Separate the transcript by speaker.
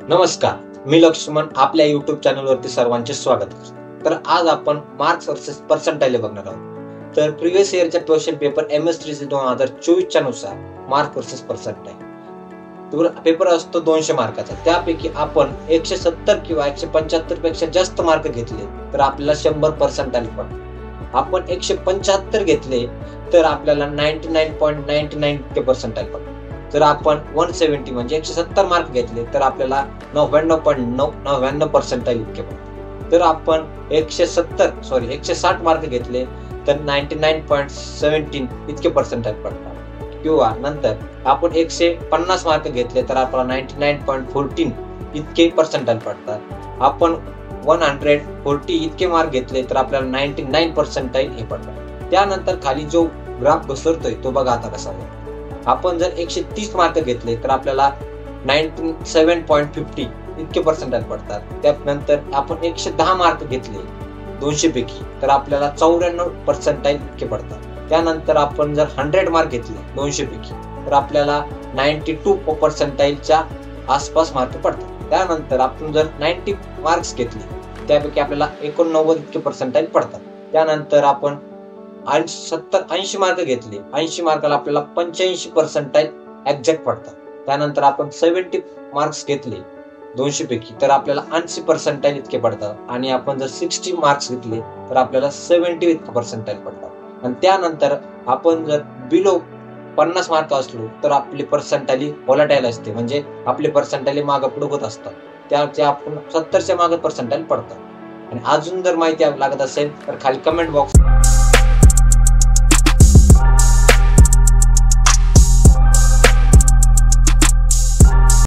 Speaker 1: नमस्कार, मी लक्ष्मण आपल्या YouTube चॅनलवरती सर्वांचे स्वागत करतो। तर आज आपण मार्क्स वर्सेस पर्सेंटाइल बघणार आहोत। तर प्रीवियस इयरच्या क्वेश्चन पेपर MS3 2024 च्या नुसार मार्क्स वर्सेस पर्सेंटाइल तर पेपर असतो 200 मार्काचा। त्यापैकी आपण 170 किंवा 175 पेक्षा जास्त मार्क घेतले तर आपल्याला 100 पर्सेंटाइल पडतात। आपण 175 घेतले तर आपल्याला 99.99 पर्सेंटाइल पडतात। जर आपण 170 म्हणजे 170 मार्क घेतले तर आपल्याला 99.99 पर्सेंटाइल इतके पडतात। जर आपण 160 मार्क घेतले तर 99.17 इतके पर्सेंटाइल पडतात। किंवा नंतर आपण 150 मार्क घेतले तर आपल्याला 99.14 इतके पर्सेंटाइल पडतात। आपण 140 इतके मार्क घेतले तर आपल्याला 99 पर्सेंटाइल हे पडतात। त्यानंतर खाली जो ग्राफ घसरतोय तो बघा आता कसा आहे। आपण जर 130 मार्क घेतले तर आपल्याला 97.50 इतके पर्सेंटाइल पडतात। त्यानंतर आपण 110 मार्क घेतले 200 पैकी तर आपल्याला 94 पर्सेंटाइल इतके पडतात। त्यानंतर आपण जर 100 मार्क घेतले 200 पैकी तर आपल्याला 92 पर्सेंटाइलच्या आसपास मार्क पडतात। त्यानंतर आपण जर 90 मार्क्स घेतले त्यापैकी आपल्याला 89 इतके पर्सेंटाइल पडतात। त्यानंतर आपण 80 मार्क घेतले 80 मार्काला आपल्याला 85 पर्सेंटाइल एक्झॅक्ट पडतात। त्यानंतर आपण 70 मार्क्स घेतले 200 पैकी तर आपल्याला 80 पर्सेंटाइल इतके पडतात। आणि आपण जर 60 मार्क्स घेतले तर आपल्याला 70 इतके पर्सेंटाइल पडतात। आणि त्यानंतर आपण जर बिलो 50 मार्क असलो तर आपली पर्सेंटाइल व्होलाटाईल असते, म्हणजे आपले पर्सेंटाइल मागे पुढे होत असतात। त्याचे आपण 70च्या मागे पर्सेंटाइल पडतात। आणि अजून जर माहिती लागत असेल तर खाली कमेंट बॉक्स